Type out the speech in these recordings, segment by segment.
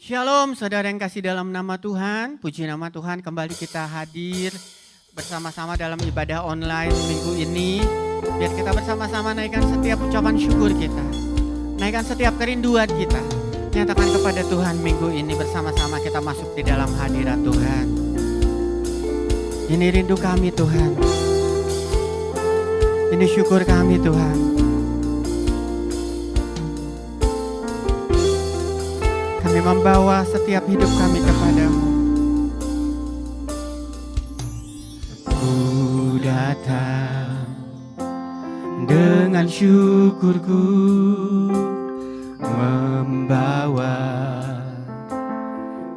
Shalom saudara yang kasih dalam nama Tuhan, puji nama Tuhan, kembali kita hadir bersama-sama dalam ibadah online minggu ini. Biar kita bersama-sama naikkan setiap ucapan syukur kita, naikkan setiap kerinduan kita, nyatakan kepada Tuhan minggu ini bersama-sama kita masuk di dalam hadirat Tuhan. Ini rindu kami Tuhan, ini syukur kami Tuhan. Kami membawa setiap hidup kami kepadamu. Ku datang dengan syukurku, membawa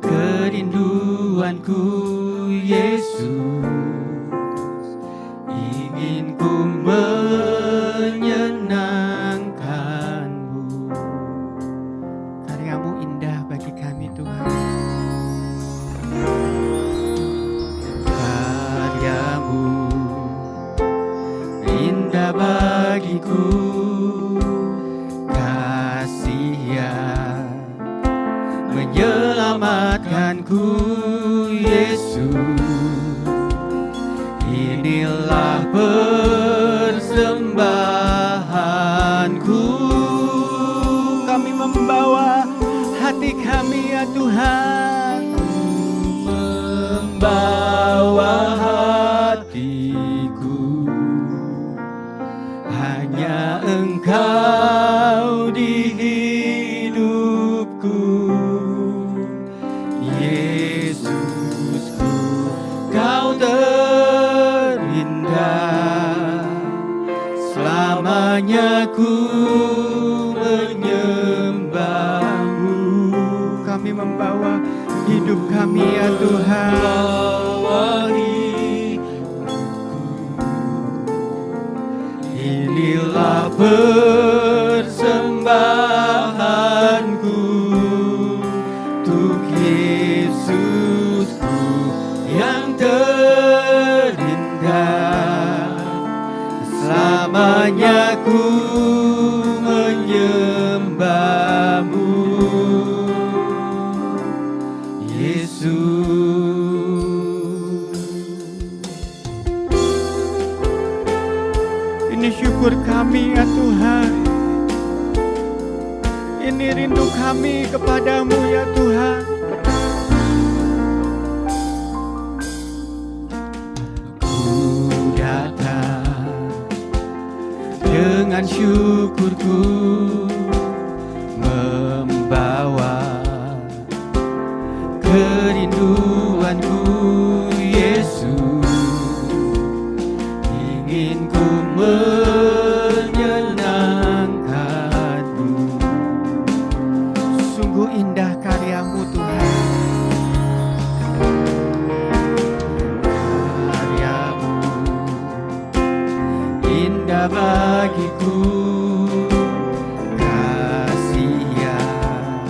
kerinduanku Yesus. Ingin ku menyenangkanmu. Karyamu indah bagi kami Tuhan. Karyamu indah bagiku, kasih yang menyelamatkanku Yesus. Inilah persembahanku. Kami membawa hati kami ya Tuhan, membawa hatiku, hanya Engkau di hidupku. Yesusku, Kau terindah, selamanya ku menyembahmu. Kami membawa hidup kami ya Tuhan, membawa hidupku. Inilah persembahanku untuk Yesusku yang terindah, selamanya ku menyembahmu Yesus. Ini syukur kami ya Tuhan, ini rindu kami kepadamu ya Tuhan. Dengan syukurku, membawa kerinduanku Yesus. Ingin ku menyenangkanmu. Sungguh indah karyamu Tuhan. Indah bagiku, kasih yang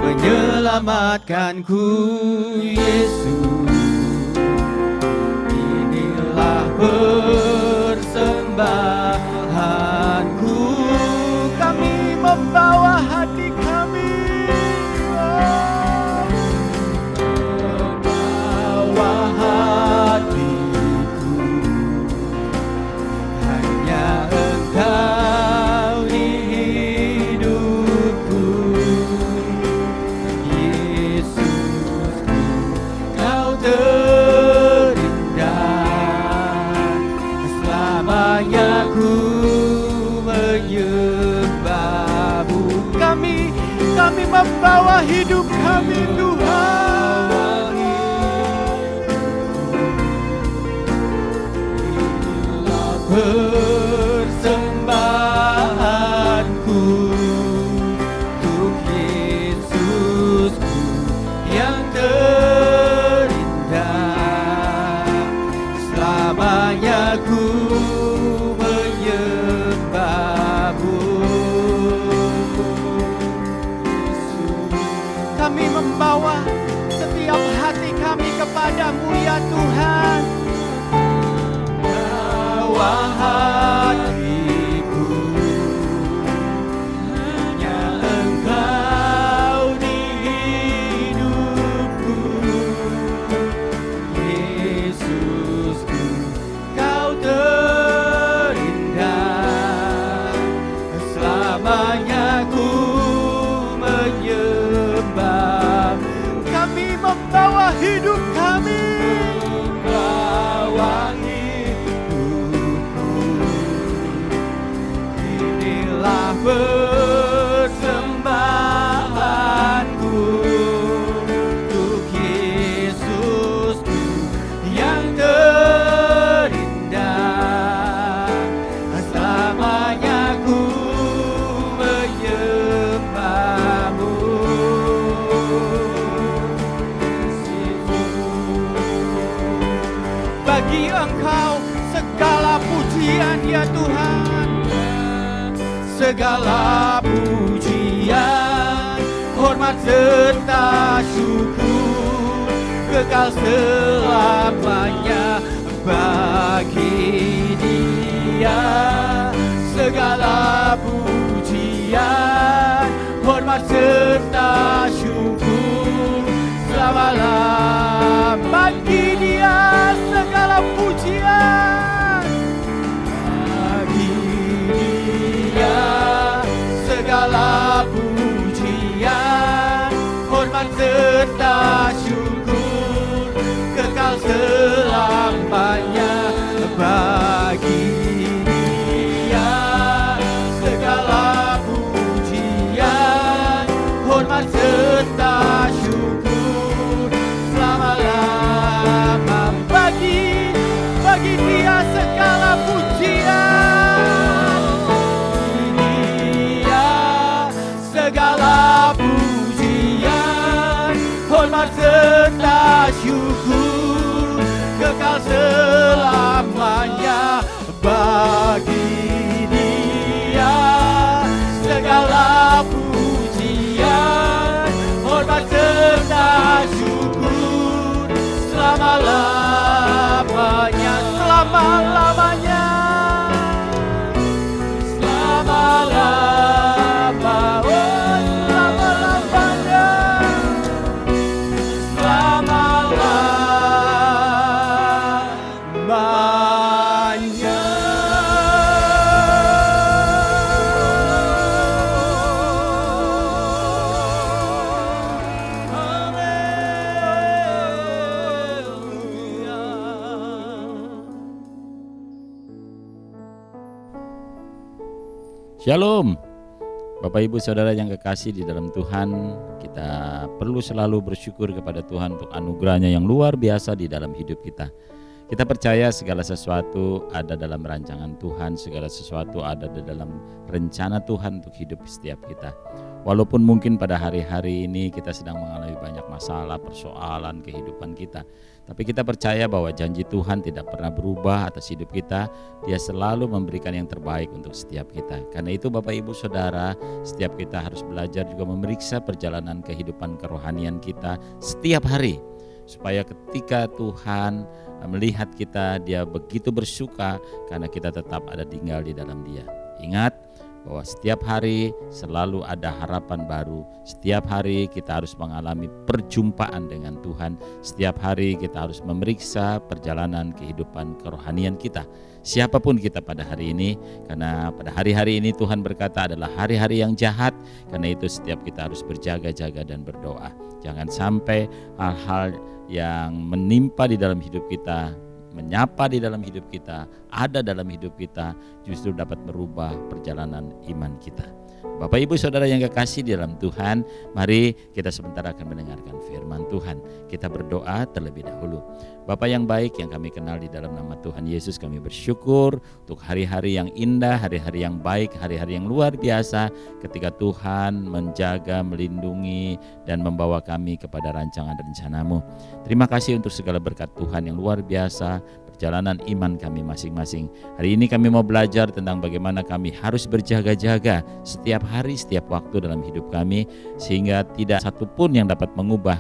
menyelamatkanku Yesus. Inilah persembahanku. Kami membawa hati kami, membawa hatiku, hanya Engkau di hidupku. Yesusku, Kau terindah, selamanya ku menyembahmu. Kami membawa hidup kami Tuhan. Persembahanku untuk Yesusku yang terindah, selamanya ku menyembahmu. Kami membawa setiap hati kami kepadamu ya Tuhan. Wahai Bagi Engkau segala pujian ya Tuhan. Segala pujian, hormat serta syukur kekal selamanya bagi Dia. Segala pujian, hormat serta syukur selama-lamanya bagi Dia. Segala pujian bagi Dia. Segala pujian, hormat serta syukur kekal selamanya bagi Dia. Segala pujian, hormat serta syukur selama-lama bagi Dia. Segala pujian, Dia. Segala pujian, hormat serta syukur kekal selamanya bagi Dia. Segala pujian, hormat serta syukur selama-lamanya, selama-lamanya, selama-lama, oh selama-lamanya, selama-lamanya. Shalom, Bapak Ibu Saudara yang kekasih di dalam Tuhan. Kita perlu selalu bersyukur kepada Tuhan untuk anugerahnya yang luar biasa di dalam hidup kita. Kita percaya segala sesuatu ada dalam rancangan Tuhan, segala sesuatu ada di dalam rencana Tuhan untuk hidup setiap kita. Walaupun mungkin pada hari-hari ini kita sedang mengalami banyak masalah, persoalan kehidupan kita, tapi kita percaya bahwa janji Tuhan tidak pernah berubah atas hidup kita. Dia selalu memberikan yang terbaik untuk setiap kita. Karena itu Bapak Ibu Saudara, setiap kita harus belajar juga memeriksa perjalanan kehidupan kerohanian kita setiap hari, supaya ketika Tuhan melihat kita, Dia begitu bersuka karena kita tetap ada tinggal di dalam Dia. Ingat bahwa setiap hari selalu ada harapan baru. Setiap hari kita harus mengalami perjumpaan dengan Tuhan. Setiap hari kita harus memeriksa perjalanan kehidupan kerohanian kita, siapapun kita pada hari ini. Karena pada hari-hari ini Tuhan berkata adalah hari-hari yang jahat. Karena itu setiap kita harus berjaga-jaga dan berdoa. Jangan sampai hal-hal yang menimpa di dalam hidup kita, menyapa di dalam hidup kita, ada dalam hidup kita, justru dapat merubah perjalanan iman kita. Bapak Ibu Saudara yang kekasih di dalam Tuhan, mari kita sebentar akan mendengarkan firman Tuhan. Kita berdoa terlebih dahulu. Bapa yang baik yang kami kenal, di dalam nama Tuhan Yesus kami bersyukur untuk hari-hari yang indah, hari-hari yang baik, hari-hari yang luar biasa ketika Tuhan menjaga, melindungi, dan membawa kami kepada rancangan rencana-Mu. Terima kasih untuk segala berkat Tuhan yang luar biasa, perjalanan iman kami masing-masing. Hari ini kami mau belajar tentang bagaimana kami harus berjaga-jaga setiap hari, setiap waktu dalam hidup kami, sehingga tidak satupun yang dapat mengubah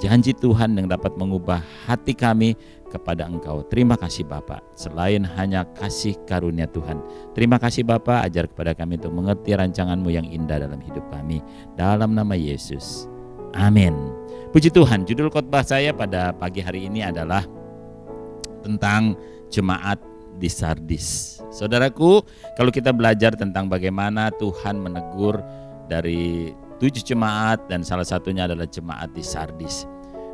janji Tuhan, yang dapat mengubah hati kami kepada Engkau. Terima kasih Bapa, selain hanya kasih karunia Tuhan. Terima kasih Bapa, ajar kepada kami untuk mengerti rancangan-Mu yang indah dalam hidup kami. Dalam nama Yesus, amin. Puji Tuhan, judul khotbah saya pada pagi hari ini adalah tentang jemaat di Sardis. Saudaraku, kalau kita belajar tentang bagaimana Tuhan menegur dari 7 jemaat dan salah satunya adalah jemaat di Sardis.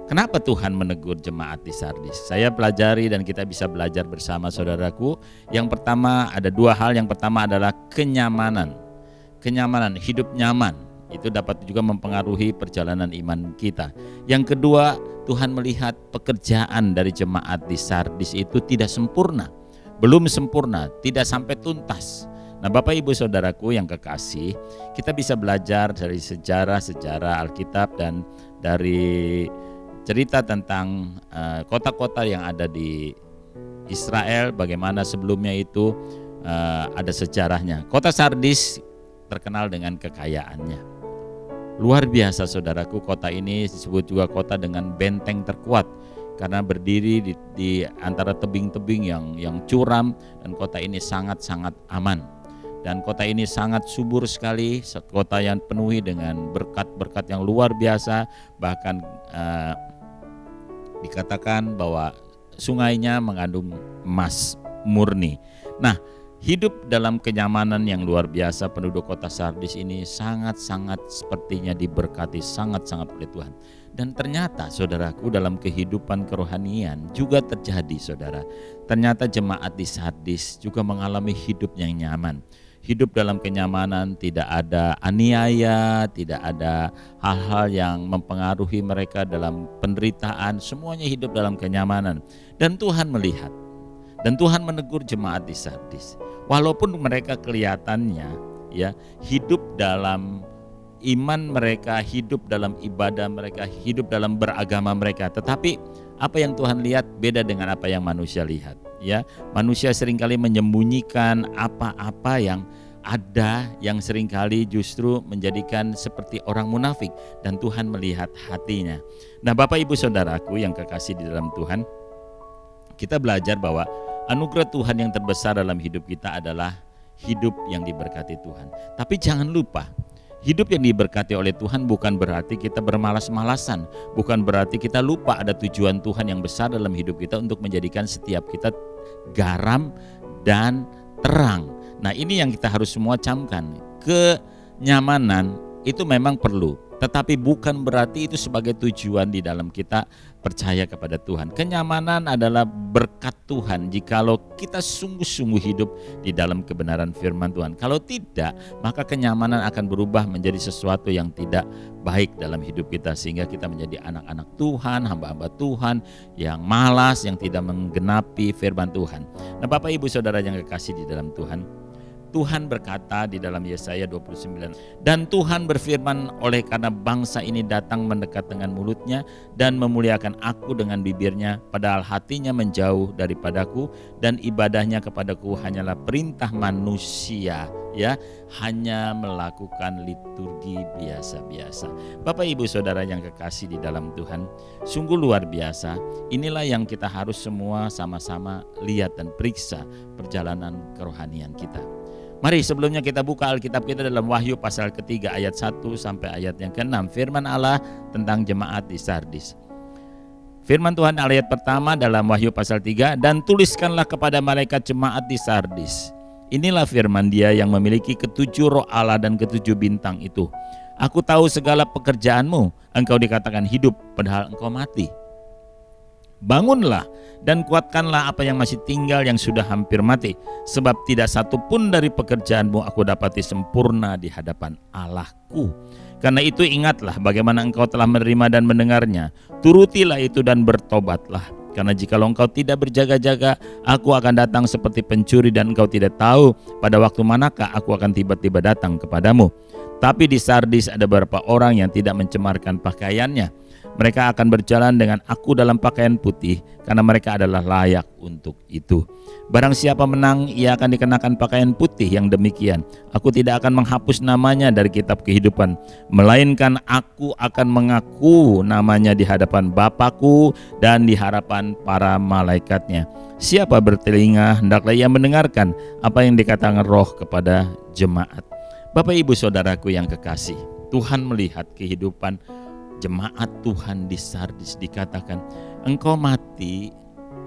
Kenapa Tuhan menegur jemaat di Sardis? Saya pelajari dan kita bisa belajar bersama saudaraku. Yang pertama ada 2 hal. Yang pertama adalah kenyamanan. Kenyamanan, hidup nyaman. Itu dapat juga mempengaruhi perjalanan iman kita. Yang kedua, Tuhan melihat pekerjaan dari jemaat di Sardis itu tidak sempurna. Belum sempurna, tidak sampai tuntas. Nah Bapak Ibu Saudaraku yang kekasih, kita bisa belajar dari sejarah-sejarah Alkitab dan dari cerita tentang kota-kota yang ada di Israel, bagaimana sebelumnya itu ada sejarahnya. Kota Sardis terkenal dengan kekayaannya. Luar biasa saudaraku, kota ini disebut juga kota dengan benteng terkuat karena berdiri di antara tebing-tebing yang curam, dan kota ini sangat-sangat aman. Dan kota ini sangat subur sekali, kota yang penuhi dengan berkat-berkat yang luar biasa, bahkan dikatakan bahwa sungainya mengandung emas murni. Nah, hidup dalam kenyamanan yang luar biasa, penduduk kota Sardis ini sangat-sangat sepertinya diberkati sangat-sangat oleh Tuhan. Dan ternyata saudaraku, dalam kehidupan kerohanian juga terjadi saudara. Ternyata jemaat di Sardis juga mengalami hidup yang nyaman. Hidup dalam kenyamanan, tidak ada aniaya, tidak ada hal-hal yang mempengaruhi mereka dalam penderitaan, semuanya hidup dalam kenyamanan. Dan Tuhan melihat, dan Tuhan menegur jemaat di Sardis. Walaupun mereka kelihatannya ya hidup dalam iman mereka, hidup dalam ibadah mereka, hidup dalam beragama mereka, tetapi apa yang Tuhan lihat beda dengan apa yang manusia lihat. Ya, manusia seringkali menyembunyikan apa-apa yang ada, yang seringkali justru menjadikan seperti orang munafik, dan Tuhan melihat hatinya. Nah, Bapak Ibu Saudaraku yang kekasih di dalam Tuhan, kita belajar bahwa anugerah Tuhan yang terbesar dalam hidup kita adalah hidup yang diberkati Tuhan. Tapi jangan lupa, hidup yang diberkati oleh Tuhan bukan berarti kita bermalas-malasan, bukan berarti kita lupa ada tujuan Tuhan yang besar dalam hidup kita untuk menjadikan setiap kita garam dan terang. Nah, ini yang kita harus semua camkan. Kenyamanan itu memang perlu, tetapi bukan berarti itu sebagai tujuan di dalam kita percaya kepada Tuhan. Kenyamanan adalah berkat Tuhan jikalau kita sungguh-sungguh hidup di dalam kebenaran firman Tuhan. Kalau tidak, maka kenyamanan akan berubah menjadi sesuatu yang tidak baik dalam hidup kita, sehingga kita menjadi anak-anak Tuhan, hamba-hamba Tuhan yang malas, yang tidak menggenapi firman Tuhan. Nah, Bapak Ibu Saudara yang kekasih di dalam Tuhan, Tuhan berkata di dalam Yesaya 29, dan Tuhan berfirman, oleh karena bangsa ini datang mendekat dengan mulutnya dan memuliakan aku dengan bibirnya, padahal hatinya menjauh daripadaku dan ibadahnya kepadaku hanyalah perintah manusia, ya, hanya melakukan liturgi biasa-biasa. Bapak Ibu Saudara yang kekasih di dalam Tuhan, sungguh luar biasa. Inilah yang kita harus semua sama-sama lihat dan periksa perjalanan kerohanian kita. Mari sebelumnya kita buka Alkitab kita dalam Wahyu pasal ketiga ayat 1 sampai ayat yang ke-6. Firman Allah tentang jemaat di Sardis. Firman Tuhan ayat pertama dalam Wahyu pasal 3, dan tuliskanlah kepada malaikat jemaat di Sardis. Inilah firman Dia yang memiliki ketujuh roh Allah dan ketujuh bintang itu. Aku tahu segala pekerjaanmu, engkau dikatakan hidup padahal engkau mati. Bangunlah dan kuatkanlah apa yang masih tinggal yang sudah hampir mati, sebab tidak satu pun dari pekerjaanmu aku dapati sempurna di hadapan Allahku. Karena itu ingatlah bagaimana engkau telah menerima dan mendengarnya, turutilah itu dan bertobatlah. Karena jikalau engkau tidak berjaga-jaga, aku akan datang seperti pencuri dan engkau tidak tahu pada waktu manakah aku akan tiba-tiba datang kepadamu. Tapi di Sardis ada beberapa orang yang tidak mencemarkan pakaiannya. Mereka akan berjalan dengan aku dalam pakaian putih, karena mereka adalah layak untuk itu. Barang siapa menang, ia akan dikenakan pakaian putih yang demikian. Aku tidak akan menghapus namanya dari kitab kehidupan, melainkan aku akan mengaku namanya di hadapan Bapakku dan di hadapan para malaikatnya. Siapa bertelinga, hendaklah ia mendengarkan apa yang dikatakan Roh kepada jemaat. Bapak Ibu Saudaraku yang kekasih, Tuhan melihat kehidupan jemaat Tuhan di Sardis. Dikatakan, engkau mati,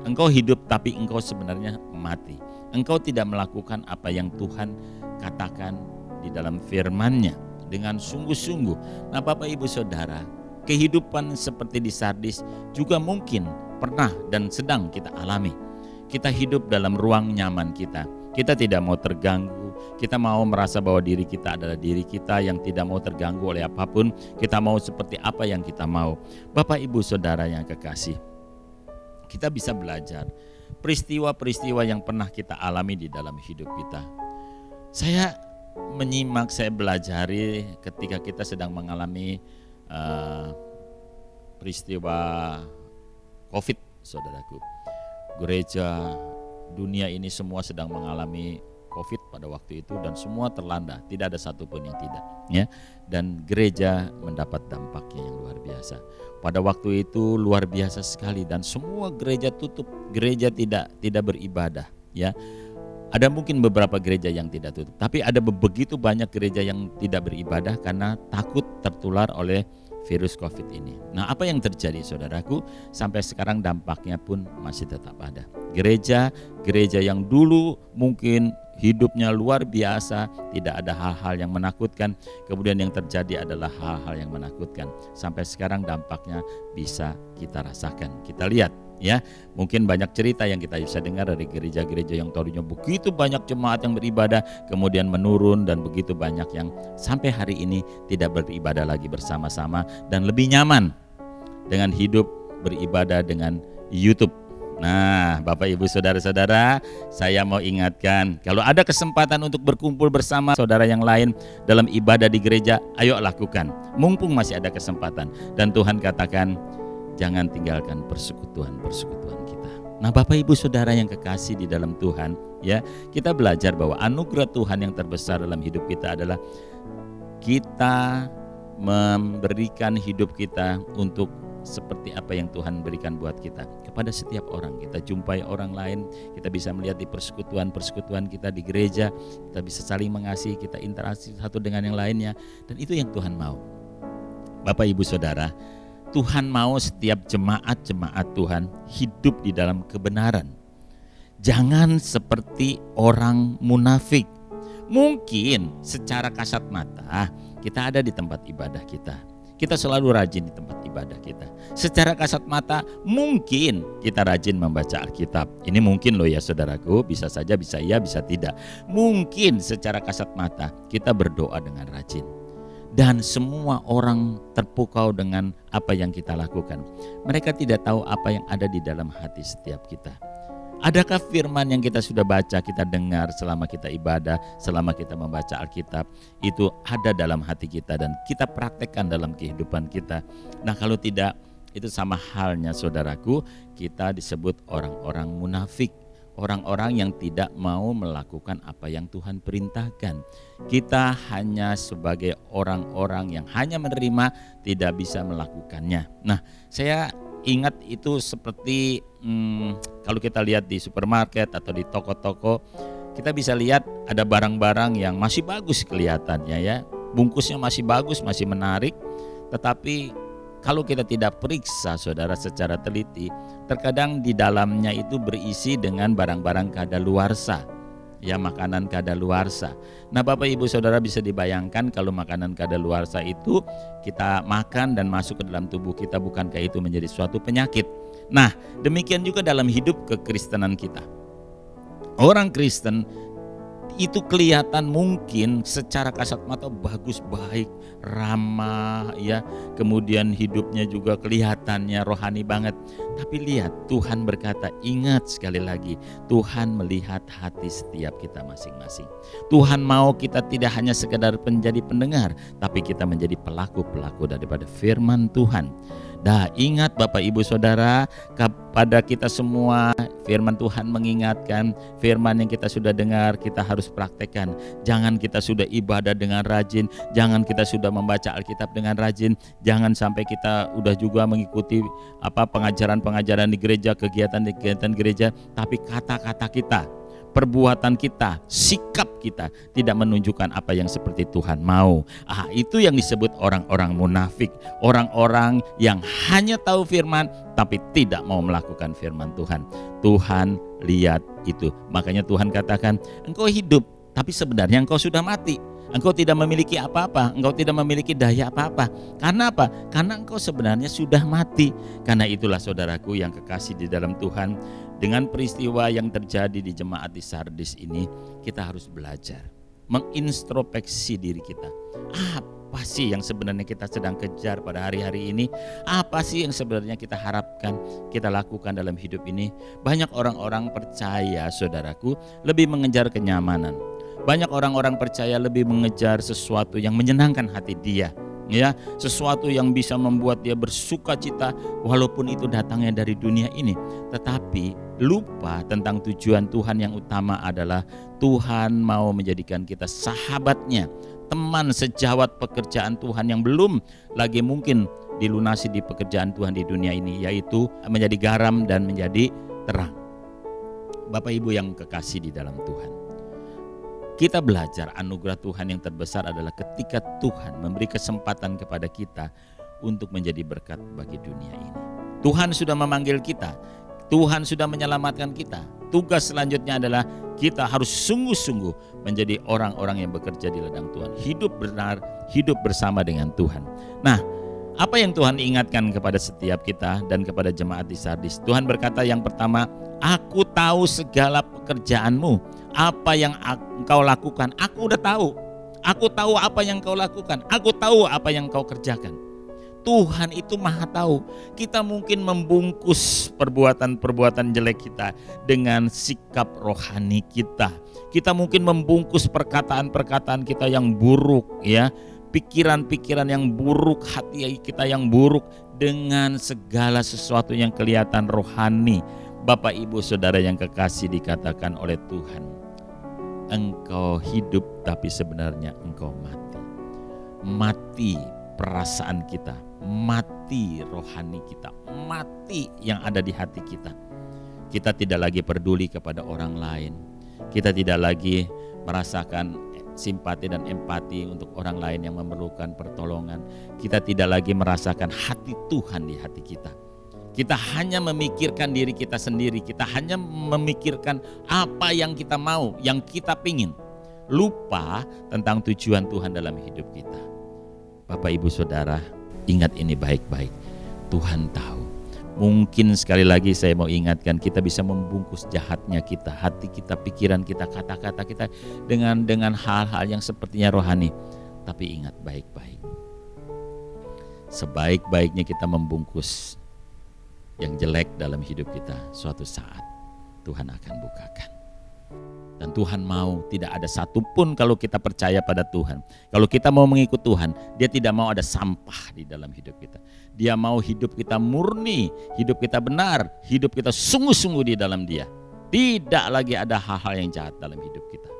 engkau hidup tapi engkau sebenarnya mati. Engkau tidak melakukan apa yang Tuhan katakan di dalam firman-Nya dengan sungguh-sungguh. Nah, Bapak Ibu Saudara, kehidupan seperti di Sardis juga mungkin pernah dan sedang kita alami. Kita hidup dalam ruang nyaman kita. Kita tidak mau terganggu, kita mau merasa bahwa diri kita adalah diri kita yang tidak mau terganggu oleh apapun. Kita mau seperti apa yang kita mau. Bapak Ibu Saudara yang kekasih, kita bisa belajar peristiwa-peristiwa yang pernah kita alami di dalam hidup kita. Saya menyimak, saya belajari ketika kita sedang mengalami peristiwa COVID, saudaraku. Gereja dunia ini semua sedang mengalami COVID pada waktu itu dan semua terlanda, tidak ada satupun yang tidak, ya. Dan gereja mendapat dampaknya yang luar biasa. Pada waktu itu luar biasa sekali dan semua gereja tutup, gereja tidak beribadah, ya. Ada mungkin beberapa gereja yang tidak tutup, tapi ada begitu banyak gereja yang tidak beribadah karena takut tertular oleh virus COVID ini. Nah, apa yang terjadi saudaraku? Sampai sekarang dampaknya pun masih tetap ada. Gereja yang dulu mungkin hidupnya luar biasa, tidak ada hal-hal yang menakutkan, kemudian yang terjadi adalah hal-hal yang menakutkan. Sampai sekarang dampaknya bisa kita rasakan. Kita lihat, ya, mungkin banyak cerita yang kita bisa dengar dari gereja-gereja yang tadinya begitu banyak jemaat yang beribadah, kemudian menurun dan begitu banyak yang sampai hari ini tidak beribadah lagi bersama-sama dan lebih nyaman dengan hidup beribadah dengan YouTube. Nah, Bapak Ibu Saudara-saudara, saya mau ingatkan, kalau ada kesempatan untuk berkumpul bersama saudara yang lain dalam ibadah di gereja, ayo lakukan, mumpung masih ada kesempatan. Dan Tuhan katakan, jangan tinggalkan persekutuan-persekutuan kita. Nah, Bapak Ibu Saudara yang kekasih di dalam Tuhan, ya, kita belajar bahwa anugerah Tuhan yang terbesar dalam hidup kita adalah kita memberikan hidup kita untuk seperti apa yang Tuhan berikan buat kita kepada setiap orang. Kita jumpai orang lain, kita bisa melihat di persekutuan kita di gereja, kita bisa saling mengasihi, kita interaksi satu dengan yang lainnya, dan itu yang Tuhan mau. Bapak Ibu Saudara, Tuhan mau setiap jemaat Tuhan hidup di dalam kebenaran. Jangan seperti orang munafik. Mungkin secara kasat mata kita ada di tempat ibadah kita, kita selalu rajin di tempat ibadah kita. Secara kasat mata mungkin kita rajin membaca Alkitab. Ini mungkin loh ya saudaraku, bisa saja, bisa iya, bisa tidak. Mungkin secara kasat mata kita berdoa dengan rajin. Dan semua orang terpukau dengan apa yang kita lakukan. Mereka tidak tahu apa yang ada di dalam hati setiap kita. Adakah firman yang kita sudah baca, kita dengar selama kita ibadah, selama kita membaca Alkitab, itu ada dalam hati kita dan kita praktekkan dalam kehidupan kita? Nah, kalau tidak, itu sama halnya saudaraku, kita disebut orang-orang munafik. Orang-orang yang tidak mau melakukan apa yang Tuhan perintahkan. Kita hanya sebagai orang-orang yang hanya menerima, tidak bisa melakukannya. Nah, saya ingat itu seperti kalau kita lihat di supermarket atau di toko-toko, kita bisa lihat ada barang-barang yang masih bagus kelihatannya, ya, bungkusnya masih bagus, masih menarik, tetapi kalau kita tidak periksa saudara secara teliti, terkadang di dalamnya itu berisi dengan barang-barang kadaluarsa, ya, makanan kadaluarsa. Nah, Bapak Ibu Saudara, bisa dibayangkan kalau makanan kadaluarsa itu kita makan dan masuk ke dalam tubuh kita, bukankah itu menjadi suatu penyakit? Nah, demikian juga dalam hidup kekristenan kita. Orang Kristen itu kelihatan mungkin secara kasat mata bagus, baik, ramah, ya, kemudian hidupnya juga kelihatannya rohani banget. Tapi lihat, Tuhan berkata, ingat sekali lagi, Tuhan melihat hati setiap kita masing-masing. Tuhan mau kita tidak hanya sekedar menjadi pendengar, tapi kita menjadi pelaku-pelaku daripada firman Tuhan. Nah, ingat Bapak Ibu Saudara, kepada kita semua firman Tuhan mengingatkan, firman yang kita sudah dengar kita harus praktekkan. Jangan kita sudah ibadah dengan rajin, jangan kita sudah membaca Alkitab dengan rajin, jangan sampai kita udah juga mengikuti pengajaran-pengajaran di gereja, kegiatan-kegiatan gereja, tapi kata-kata kita, perbuatan kita, sikap kita tidak menunjukkan apa yang seperti Tuhan mau. Itu yang disebut orang-orang munafik, orang-orang yang hanya tahu firman tapi tidak mau melakukan firman Tuhan. Tuhan lihat itu. Makanya Tuhan katakan, engkau hidup tapi sebenarnya engkau sudah mati. Engkau tidak memiliki apa-apa, engkau tidak memiliki daya apa-apa. Karena apa? Karena engkau sebenarnya sudah mati. Karena itulah saudaraku yang kekasih di dalam Tuhan, dengan peristiwa yang terjadi di jemaat di Sardis ini, kita harus belajar mengintrospeksi diri kita. Apa sih yang sebenarnya kita sedang kejar pada hari-hari ini? Apa sih yang sebenarnya kita harapkan kita lakukan dalam hidup ini? Banyak orang-orang percaya, saudaraku, lebih mengejar kenyamanan. Banyak orang-orang percaya lebih mengejar sesuatu yang menyenangkan hati dia ya, sesuatu yang bisa membuat dia bersukacita walaupun itu datangnya dari dunia ini, tetapi lupa tentang tujuan Tuhan yang utama adalah Tuhan mau menjadikan kita sahabatnya, teman sejawat pekerjaan Tuhan yang belum lagi mungkin dilunasi di pekerjaan Tuhan di dunia ini, yaitu menjadi garam dan menjadi terang. Bapak Ibu yang kekasih di dalam Tuhan, kita belajar anugerah Tuhan yang terbesar adalah ketika Tuhan memberi kesempatan kepada kita untuk menjadi berkat bagi dunia ini. Tuhan sudah memanggil kita, Tuhan sudah menyelamatkan kita. Tugas selanjutnya adalah kita harus sungguh-sungguh menjadi orang-orang yang bekerja di ladang Tuhan, hidup benar, hidup bersama dengan Tuhan. Nah, apa yang Tuhan ingatkan kepada setiap kita dan kepada jemaat di Sardis? Tuhan berkata yang pertama, aku tahu segala pekerjaanmu. Apa yang engkau lakukan, aku udah tahu. Aku tahu apa yang kau lakukan. Aku tahu apa yang kau kerjakan. Tuhan itu maha tahu. Kita mungkin membungkus perbuatan-perbuatan jelek kita dengan sikap rohani kita. Kita mungkin membungkus perkataan-perkataan kita yang buruk, ya, pikiran-pikiran yang buruk, hati kita yang buruk dengan segala sesuatu yang kelihatan rohani. Bapak Ibu Saudara yang kekasih, dikatakan oleh Tuhan, engkau hidup tapi sebenarnya engkau mati. Mati perasaan kita, mati rohani kita, mati yang ada di hati kita. Kita tidak lagi peduli kepada orang lain. Kita tidak lagi merasakan simpati dan empati untuk orang lain yang memerlukan pertolongan. Kita tidak lagi merasakan hati Tuhan di hati kita. Kita hanya memikirkan diri kita sendiri. Kita hanya memikirkan apa yang kita mau, yang kita pingin. Lupa tentang tujuan Tuhan dalam hidup kita. Bapak Ibu Saudara, ingat ini baik-baik. Tuhan tahu. Mungkin sekali lagi saya mau ingatkan, kita bisa membungkus jahatnya kita, hati kita, pikiran kita, kata-kata kita dengan hal-hal yang sepertinya rohani. Tapi ingat baik-baik. Sebaik-baiknya kita membungkus yang jelek dalam hidup kita, suatu saat Tuhan akan bukakan. Dan Tuhan mau tidak ada satupun, kalau kita percaya pada Tuhan, kalau kita mau mengikut Tuhan, Dia tidak mau ada sampah di dalam hidup kita. Dia mau hidup kita murni, hidup kita benar, hidup kita sungguh-sungguh di dalam Dia. Tidak lagi ada hal-hal yang jahat dalam hidup kita.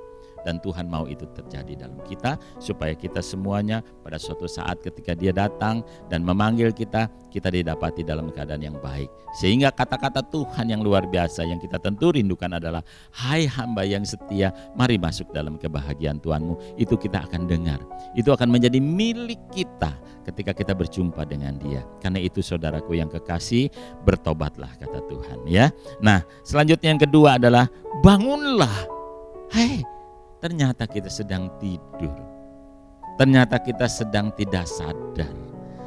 Dan Tuhan mau itu terjadi dalam kita, supaya kita semuanya pada suatu saat ketika Dia datang dan memanggil kita, kita didapati dalam keadaan yang baik. Sehingga kata-kata Tuhan yang luar biasa yang kita tentu rindukan adalah, hai hamba yang setia, mari masuk dalam kebahagiaan Tuhanmu. Itu kita akan dengar, itu akan menjadi milik kita ketika kita berjumpa dengan Dia. Karena itu saudaraku yang kekasih, bertobatlah kata Tuhan, ya. Nah, selanjutnya yang kedua adalah bangunlah. Hai, ternyata kita sedang tidur. Ternyata kita sedang tidak sadar.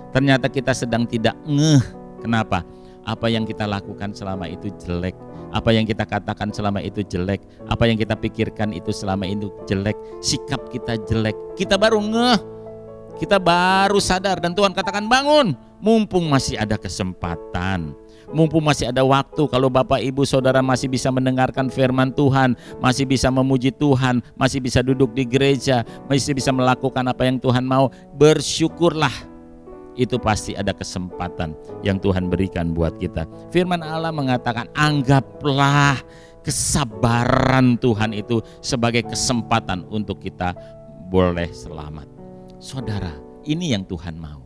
Ternyata kita sedang tidak ngeh. Kenapa? Apa yang kita lakukan selama itu jelek. Apa yang kita katakan selama itu jelek. Apa yang kita pikirkan itu selama itu jelek. Sikap kita jelek. Kita baru ngeh. Kita baru sadar dan Tuhan katakan bangun. Mumpung masih ada kesempatan. Mumpung masih ada waktu, kalau Bapak Ibu Saudara masih bisa mendengarkan firman Tuhan, masih bisa memuji Tuhan, masih bisa duduk di gereja, masih bisa melakukan apa yang Tuhan mau, bersyukurlah. Itu pasti ada kesempatan yang Tuhan berikan buat kita. Firman Allah mengatakan, anggaplah kesabaran Tuhan itu sebagai kesempatan untuk kita boleh selamat. Saudara, ini yang Tuhan mau.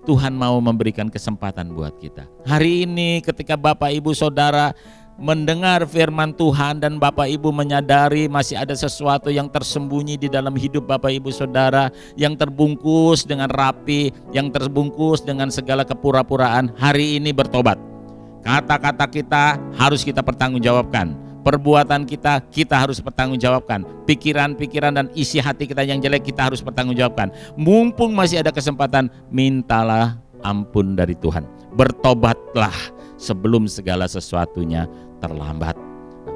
Tuhan mau memberikan kesempatan buat kita. Hari ini ketika Bapak Ibu Saudara mendengar firman Tuhan dan Bapak Ibu menyadari masih ada sesuatu yang tersembunyi di dalam hidup Bapak Ibu Saudara, yang terbungkus dengan rapi, yang terbungkus dengan segala kepura-puraan, hari ini bertobat. Kata-kata kita harus kita pertanggungjawabkan. Perbuatan kita harus pertanggungjawabkan. Pikiran-pikiran dan isi hati kita yang jelek kita harus pertanggungjawabkan. Mumpung masih ada kesempatan, mintalah ampun dari Tuhan. Bertobatlah sebelum segala sesuatunya terlambat.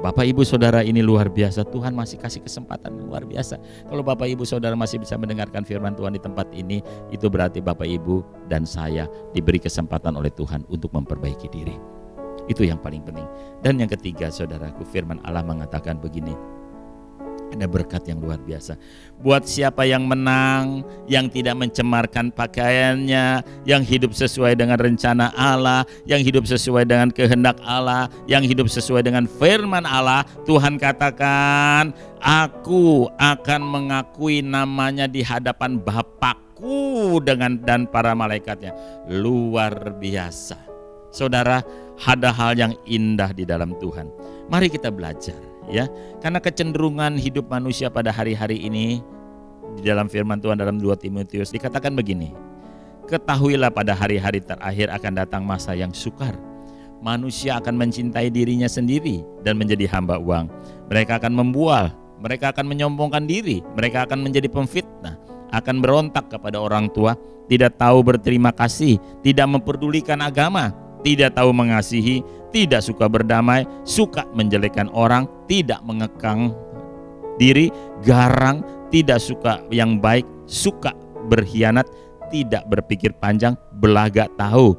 Bapak Ibu Saudara, ini luar biasa. Tuhan masih kasih kesempatan luar biasa. Kalau Bapak Ibu Saudara masih bisa mendengarkan firman Tuhan di tempat ini, itu berarti Bapak Ibu dan saya diberi kesempatan oleh Tuhan untuk memperbaiki diri. Itu yang paling penting. Dan yang ketiga saudaraku, firman Allah mengatakan begini, Ada berkat yang luar biasa. Buat siapa yang menang, yang tidak mencemarkan pakaiannya, yang hidup sesuai dengan rencana Allah, yang hidup sesuai dengan kehendak Allah, yang hidup sesuai dengan firman Allah, Tuhan katakan, aku akan mengakui namanya di hadapan Bapakku dan para malaikatnya. Luar biasa. Saudara, ada hal yang indah di dalam Tuhan. Mari kita belajar. Ya, karena kecenderungan hidup manusia pada hari-hari ini di dalam firman Tuhan dalam 2 Timotius dikatakan begini. Ketahuilah pada hari-hari terakhir akan datang masa yang sukar. Manusia akan mencintai dirinya sendiri dan menjadi hamba uang. Mereka akan membual, mereka akan menyombongkan diri, mereka akan menjadi pemfitnah, akan berontak kepada orang tua, tidak tahu berterima kasih, tidak memperdulikan agama, tidak tahu mengasihi, tidak suka berdamai, suka menjelekkan orang, tidak mengekang diri, garang, tidak suka yang baik, suka berkhianat, tidak berpikir panjang, belagak tahu,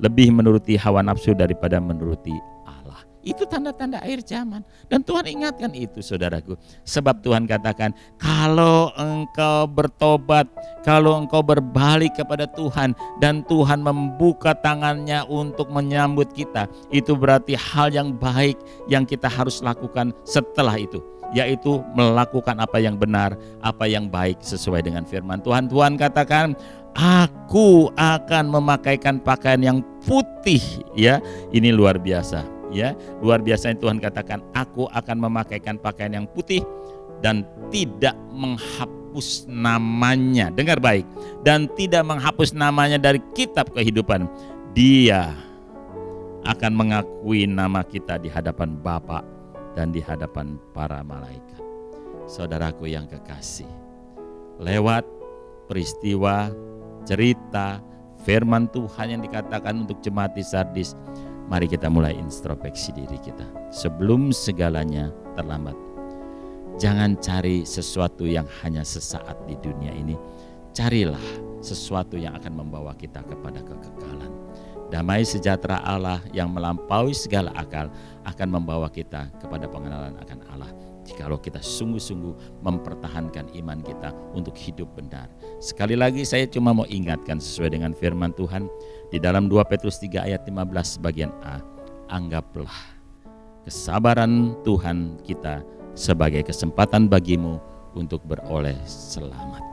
lebih menuruti hawa nafsu daripada menuruti Allah. Itu tanda-tanda akhir zaman. Dan Tuhan ingatkan itu, saudaraku. Sebab Tuhan katakan, kalau engkau bertobat, kalau engkau berbalik kepada Tuhan, dan Tuhan membuka tangannya untuk menyambut kita, itu berarti hal yang baik yang kita harus lakukan setelah itu, yaitu melakukan apa yang benar, apa yang baik sesuai dengan firman Tuhan. Tuhan katakan, aku akan memakaikan pakaian yang putih. Ya, ini luar biasa. Ya, luar biasa yang Tuhan katakan, aku akan memakaikan pakaian yang putih dan tidak menghapus namanya. Dengar baik, dan tidak menghapus namanya dari kitab kehidupan. Dia akan mengakui nama kita di hadapan Bapa dan di hadapan para malaikat. Saudaraku yang kekasih, lewat peristiwa, cerita, firman Tuhan yang dikatakan untuk jemaat di Sardis, mari kita mulai introspeksi diri kita sebelum segalanya terlambat. Jangan cari sesuatu yang hanya sesaat di dunia ini. Carilah sesuatu yang akan membawa kita kepada kekekalan. Damai sejahtera Allah yang melampaui segala akal akan membawa kita kepada pengenalan akan Allah. Jikalau kita sungguh-sungguh mempertahankan iman kita untuk hidup benar. Sekali lagi saya cuma mau ingatkan sesuai dengan firman Tuhan di dalam 2 Petrus 3 ayat 15 bagian A. Anggaplah kesabaran Tuhan kita sebagai kesempatan bagimu untuk beroleh selamat.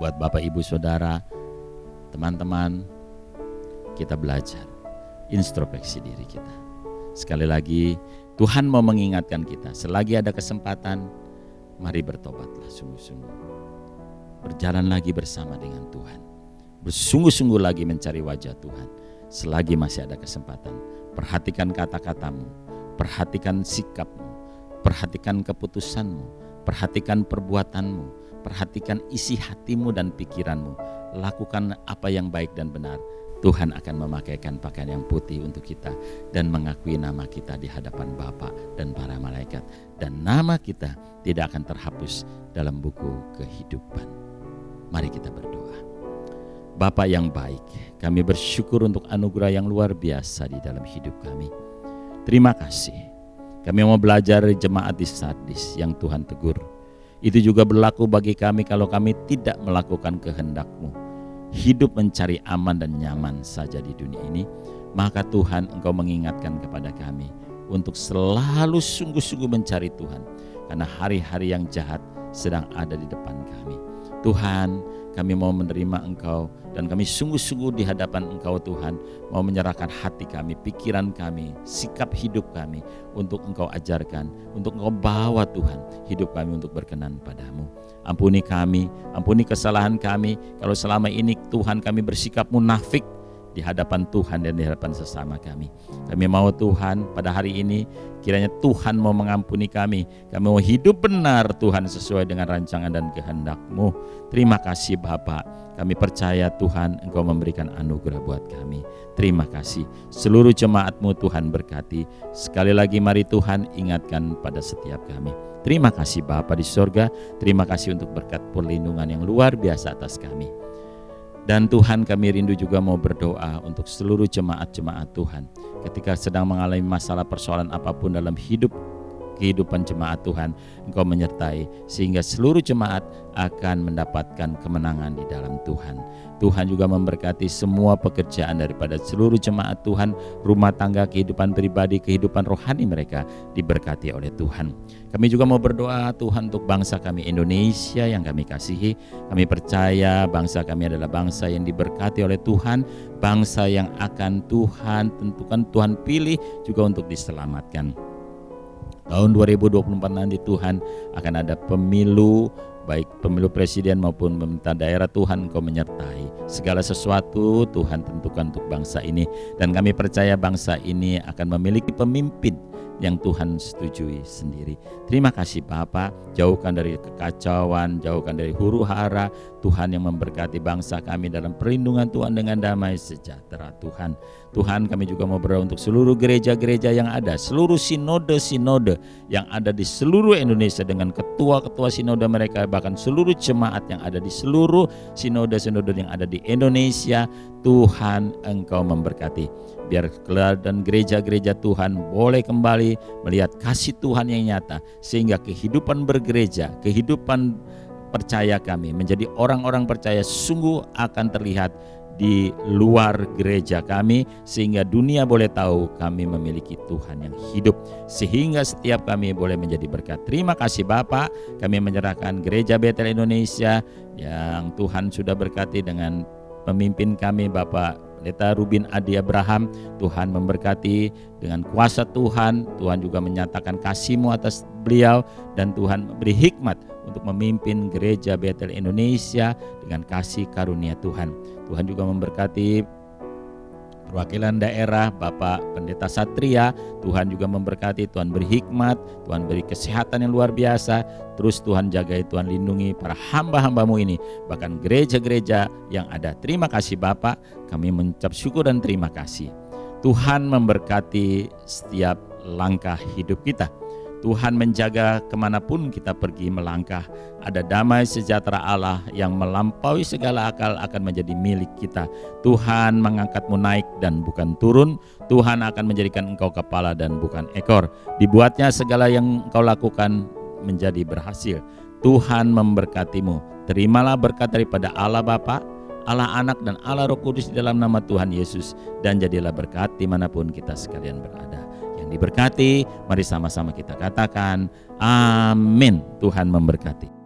Buat Bapak Ibu Saudara, teman-teman, kita belajar introspeksi diri kita. Sekali lagi Tuhan mau mengingatkan kita, selagi ada kesempatan, mari bertobatlah sungguh-sungguh. Berjalan lagi bersama dengan Tuhan. Bersungguh-sungguh lagi mencari wajah Tuhan. Selagi masih ada kesempatan, perhatikan kata-katamu, perhatikan sikapmu, perhatikan keputusanmu, perhatikan perbuatanmu, perhatikan isi hatimu dan pikiranmu. Lakukan apa yang baik dan benar. Tuhan akan memakaikan pakaian yang putih untuk kita dan mengakui nama kita di hadapan Bapa dan para malaikat, dan nama kita tidak akan terhapus dalam buku kehidupan. Mari kita berdoa. Bapa yang baik, kami bersyukur untuk anugerah yang luar biasa di dalam hidup kami. Terima kasih. Kami mau belajar dari jemaat di Sardis yang Tuhan tegur. Itu juga berlaku bagi kami kalau kami tidak melakukan kehendak-Mu. Hidup mencari aman dan nyaman saja di dunia ini, maka Tuhan Engkau mengingatkan kepada kami untuk selalu sungguh-sungguh mencari Tuhan, karena hari-hari yang jahat sedang ada di depan kami. Tuhan, kami mau menerima Engkau dan kami sungguh-sungguh di hadapan Engkau Tuhan, mau menyerahkan hati kami, pikiran kami, sikap hidup kami untuk Engkau ajarkan, untuk Engkau bawa Tuhan, hidup kami untuk berkenan padamu. Ampuni kami, ampuni kesalahan kami kalau selama ini Tuhan kami bersikap munafik di hadapan Tuhan dan di hadapan sesama kami. Kami mau Tuhan pada hari ini kiranya Tuhan mau mengampuni kami. Kami mau hidup benar Tuhan sesuai dengan rancangan dan kehendak-Mu. Terima kasih Bapa. Kami percaya Tuhan Engkau memberikan anugerah buat kami. Terima kasih. Seluruh jemaat-Mu Tuhan berkati. Sekali lagi mari Tuhan ingatkan pada setiap kami. Terima kasih Bapa di sorga. Terima kasih untuk berkat perlindungan yang luar biasa atas kami. Dan Tuhan, kami rindu juga mau berdoa untuk seluruh jemaat-jemaat Tuhan ketika sedang mengalami masalah persoalan apapun dalam hidup kehidupan jemaat Tuhan, Engkau menyertai sehingga seluruh jemaat akan mendapatkan kemenangan di dalam Tuhan. Tuhan juga memberkati semua pekerjaan daripada seluruh jemaat Tuhan, rumah tangga, kehidupan pribadi, kehidupan rohani mereka diberkati oleh Tuhan. Kami juga mau berdoa Tuhan untuk bangsa kami Indonesia yang kami kasihi. Kami percaya bangsa kami adalah bangsa yang diberkati oleh Tuhan, bangsa yang akan Tuhan tentukan, Tuhan pilih juga untuk diselamatkan. Tahun 2024 nanti Tuhan akan ada pemilu, baik pemilu presiden maupun pemerintah daerah. Tuhan Engkau menyertai segala sesuatu Tuhan tentukan untuk bangsa ini, dan kami percaya bangsa ini akan memiliki pemimpin yang Tuhan setujui sendiri. Terima kasih Bapa, jauhkan dari kekacauan, jauhkan dari huru hara. Tuhan yang memberkati bangsa kami dalam perlindungan Tuhan dengan damai sejahtera Tuhan. Tuhan, kami juga mau berdoa untuk seluruh gereja-gereja yang ada, seluruh sinode-sinode yang ada di seluruh Indonesia dengan ketua-ketua sinode mereka, bahkan seluruh jemaat yang ada di seluruh sinode-sinode yang ada di Indonesia. Tuhan Engkau memberkati. Biar dan gereja-gereja Tuhan boleh kembali melihat kasih Tuhan yang nyata, sehingga kehidupan bergereja, kehidupan percaya kami menjadi orang-orang percaya sungguh akan terlihat di luar gereja kami, sehingga dunia boleh tahu kami memiliki Tuhan yang hidup, sehingga setiap kami boleh menjadi berkat. Terima kasih Bapa, kami menyerahkan Gereja Betel Indonesia yang Tuhan sudah berkati dengan pemimpin kami Bapak Pendeta Rubin Adi Abraham. Tuhan memberkati dengan kuasa Tuhan. Tuhan juga menyatakan kasih-Mu atas beliau, dan Tuhan beri hikmat untuk memimpin Gereja Betel Indonesia dengan kasih karunia Tuhan. Tuhan juga memberkati perwakilan daerah Bapak Pendeta Satria. Tuhan juga memberkati, Tuhan beri hikmat, Tuhan beri kesehatan yang luar biasa. Terus Tuhan jagai, Tuhan lindungi para hamba-hamba-Mu ini, bahkan gereja-gereja yang ada. Terima kasih Bapak, kami mengucap syukur dan terima kasih. Tuhan memberkati setiap langkah hidup kita. Tuhan menjaga kemanapun kita pergi melangkah. Ada damai sejahtera Allah yang melampaui segala akal akan menjadi milik kita. Tuhan mengangkatmu naik dan bukan turun. Tuhan akan menjadikan engkau kepala dan bukan ekor. Dibuatnya segala yang engkau lakukan menjadi berhasil. Tuhan memberkatimu. Terimalah berkat daripada Allah Bapa, Allah Anak, dan Allah Roh Kudus di dalam nama Tuhan Yesus, dan jadilah berkat dimanapun kita sekalian berada. Yang diberkati, mari sama-sama kita katakan amin. Tuhan memberkati.